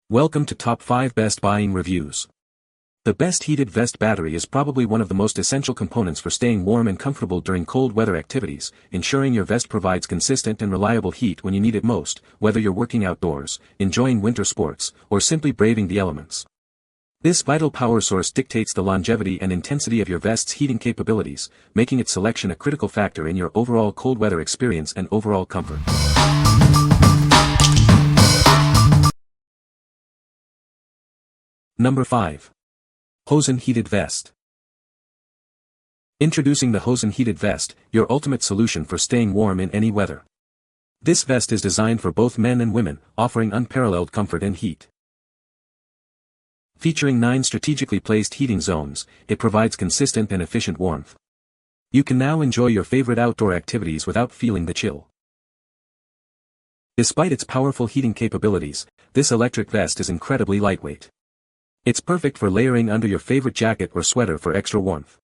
Welcome to Top 5 Best Buying Reviews. The best heated vest battery is probably one of the most essential components for staying warm and comfortable during cold weather activities, ensuring your vest provides consistent and reliable heat when you need it most, whether you're working outdoors, enjoying winter sports, or simply braving the elements. This vital power source dictates the longevity and intensity of your vest's heating capabilities, making its selection a critical factor in your overall cold weather experience and overall comfort. Number 5. Hoson Heated Vest. Introducing the Hoson Heated Vest, your ultimate solution for staying warm in any weather. This vest is designed for both men and women, offering unparalleled comfort and heat. Featuring 9 strategically placed heating zones, it provides consistent and efficient warmth. You can now enjoy your favorite outdoor activities without feeling the chill. Despite its powerful heating capabilities, this electric vest is incredibly lightweight. It's perfect for layering under your favorite jacket or sweater for extra warmth.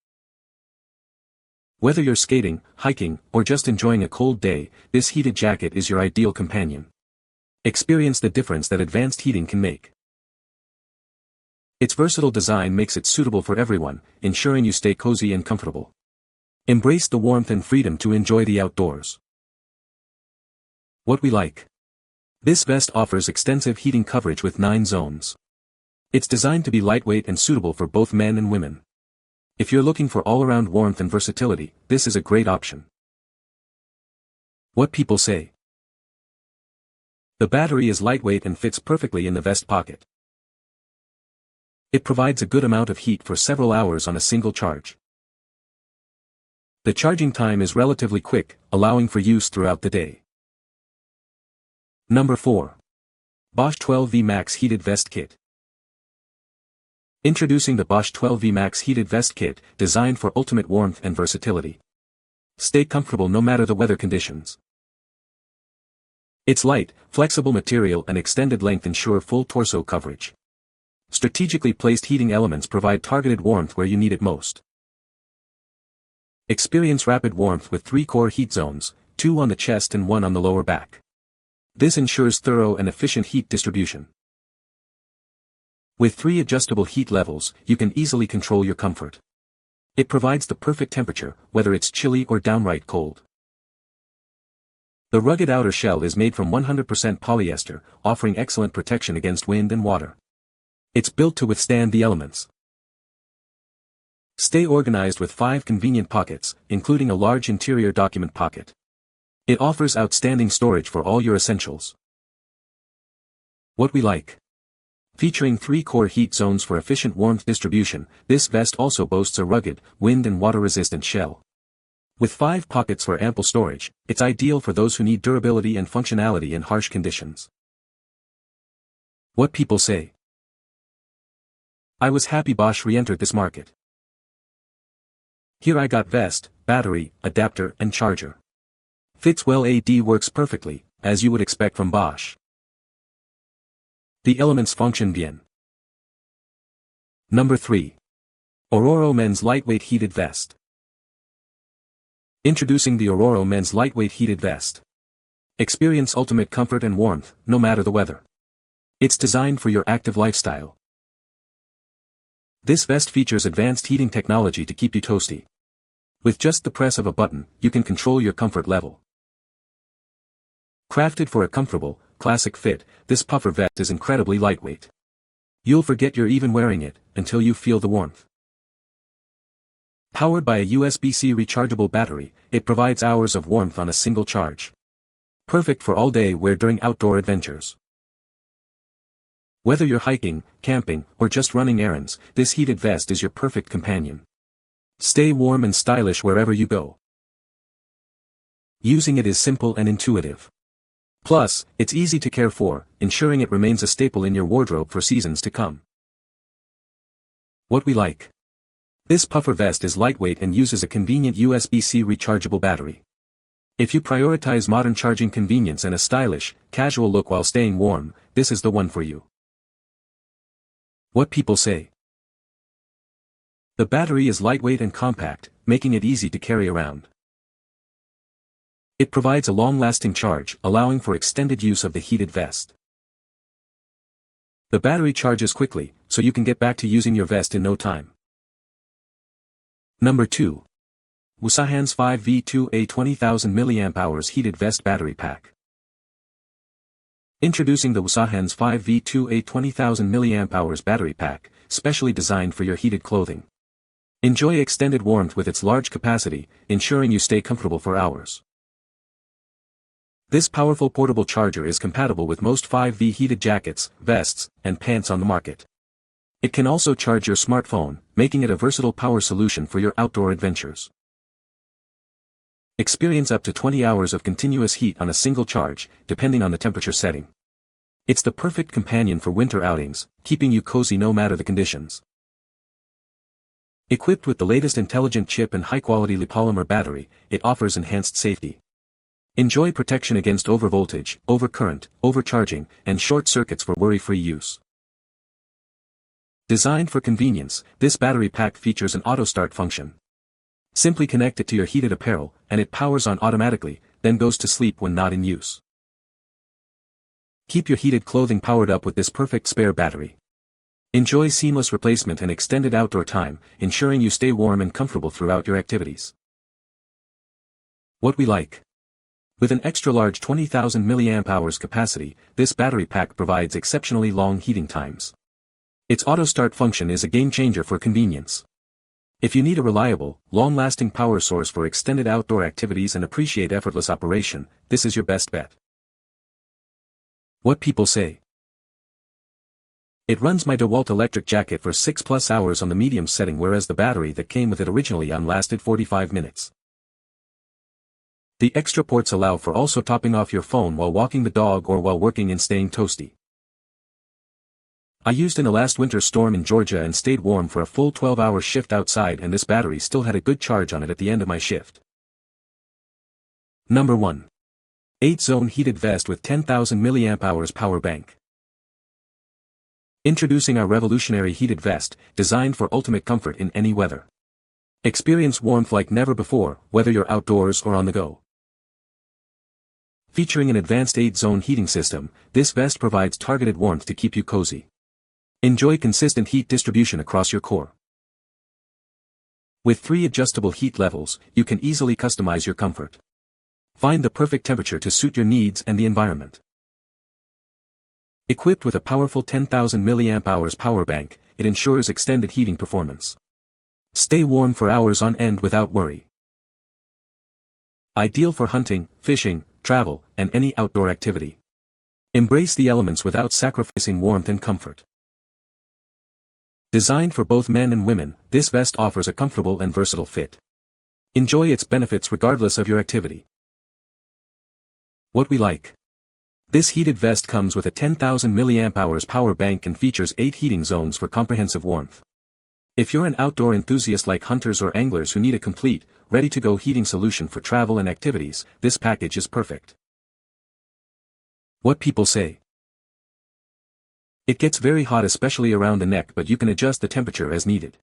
Whether you're skating, hiking, or just enjoying a cold day, this heated jacket is your ideal companion. Experience the difference that advanced heating can make. Its versatile design makes it suitable for everyone, ensuring you stay cozy and comfortable. Embrace the warmth and freedom to enjoy the outdoors. What we like. This vest offers extensive heating coverage with 9 zones. It's designed to be lightweight and suitable for both men and women. If you're looking for all-around warmth and versatility, this is a great option. What people say. The battery is lightweight and fits perfectly in the vest pocket. It provides a good amount of heat for several hours on a single charge. The charging time is relatively quick, allowing for use throughout the day. Number 4. Bosch 12V Max Heated Vest Kit. Introducing the Bosch 12V Max Heated Vest Kit, designed for ultimate warmth and versatility. Stay comfortable no matter the weather conditions. Its light, flexible material and extended length ensure full torso coverage. Strategically placed heating elements provide targeted warmth where you need it most. Experience rapid warmth with 3 core heat zones, 2 on the chest and 1 on the lower back. This ensures thorough and efficient heat distribution. With 3 adjustable heat levels, you can easily control your comfort. It provides the perfect temperature, whether it's chilly or downright cold. The rugged outer shell is made from 100% polyester, offering excellent protection against wind and water. It's built to withstand the elements. Stay organized with 5 convenient pockets, including a large interior document pocket. It offers outstanding storage for all your essentials. What we like. Featuring 3 core heat zones for efficient warmth distribution, this vest also boasts a rugged, wind and water-resistant shell. With 5 pockets for ample storage, it's ideal for those who need durability and functionality in harsh conditions. What people say. I was happy Bosch re-entered this market. Here I got vest, battery, adapter and charger. Fits well, works perfectly, as you would expect from Bosch. The elements function bien. Number 3. ORORO Men's Lightweight Heated Vest. Introducing the ORORO Men's Lightweight Heated Vest. Experience ultimate comfort and warmth, no matter the weather. It's designed for your active lifestyle. This vest features advanced heating technology to keep you toasty. With just the press of a button, you can control your comfort level. Crafted for a comfortable, classic fit, this puffer vest is incredibly lightweight. You'll forget you're even wearing it, until you feel the warmth. Powered by a USB-C rechargeable battery, it provides hours of warmth on a single charge. Perfect for all-day wear during outdoor adventures. Whether you're hiking, camping, or just running errands, this heated vest is your perfect companion. Stay warm and stylish wherever you go. Using it is simple and intuitive. Plus, it's easy to care for, ensuring it remains a staple in your wardrobe for seasons to come. What we like. This puffer vest is lightweight and uses a convenient USB-C rechargeable battery. If you prioritize modern charging convenience and a stylish, casual look while staying warm, this is the one for you. What people say. The battery is lightweight and compact, making it easy to carry around. It provides a long-lasting charge, allowing for extended use of the heated vest. The battery charges quickly, so you can get back to using your vest in no time. Number 2. Whsahans 5V2A 20,000 mAh Heated Vest Battery Pack. Introducing the Whsahans 5V2A 20,000 mAh Battery Pack, specially designed for your heated clothing. Enjoy extended warmth with its large capacity, ensuring you stay comfortable for hours. This powerful portable charger is compatible with most 5V heated jackets, vests, and pants on the market. It can also charge your smartphone, making it a versatile power solution for your outdoor adventures. Experience up to 20 hours of continuous heat on a single charge, depending on the temperature setting. It's the perfect companion for winter outings, keeping you cozy no matter the conditions. Equipped with the latest intelligent chip and high-quality polymer battery, it offers enhanced safety. Enjoy protection against overvoltage, overcurrent, overcharging, and short circuits for worry-free use. Designed for convenience, this battery pack features an auto-start function. Simply connect it to your heated apparel, and it powers on automatically, then goes to sleep when not in use. Keep your heated clothing powered up with this perfect spare battery. Enjoy seamless replacement and extended outdoor time, ensuring you stay warm and comfortable throughout your activities. What we like. With an extra-large 20,000 mAh capacity, this battery pack provides exceptionally long heating times. Its auto-start function is a game-changer for convenience. If you need a reliable, long-lasting power source for extended outdoor activities and appreciate effortless operation, this is your best bet. What people say. It runs my DeWalt electric jacket for 6+ hours on the medium setting, whereas the battery that came with it originally lasted 45 minutes. The extra ports allow for also topping off your phone while walking the dog or while working and staying toasty. I used in a last winter storm in Georgia and stayed warm for a full 12-hour shift outside, and this battery still had a good charge on it at the end of my shift. Number 1. 8-zone heated vest with 10,000 mAh power bank. Introducing our revolutionary heated vest, designed for ultimate comfort in any weather. Experience warmth like never before, whether you're outdoors or on the go. Featuring an advanced 8-zone heating system, this vest provides targeted warmth to keep you cozy. Enjoy consistent heat distribution across your core. With 3 adjustable heat levels, you can easily customize your comfort. Find the perfect temperature to suit your needs and the environment. Equipped with a powerful 10,000 mAh power bank, it ensures extended heating performance. Stay warm for hours on end without worry. Ideal for hunting, fishing, travel, and any outdoor activity. Embrace the elements without sacrificing warmth and comfort. Designed for both men and women, this vest offers a comfortable and versatile fit. Enjoy its benefits regardless of your activity. What we like. This heated vest comes with a 10,000 mAh power bank and features 8 heating zones for comprehensive warmth. If you're an outdoor enthusiast like hunters or anglers who need a complete, ready-to-go heating solution for travel and activities, this package is perfect. What people say. It gets very hot, especially around the neck, but you can adjust the temperature as needed.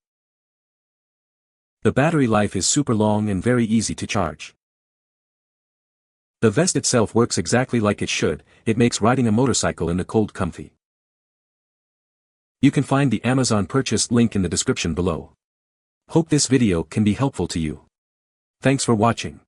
The battery life is super long and very easy to charge. The vest itself works exactly like it should. It makes riding a motorcycle in the cold comfy. You can find the Amazon purchase link in the description below. Hope this video can be helpful to you. Thanks for watching.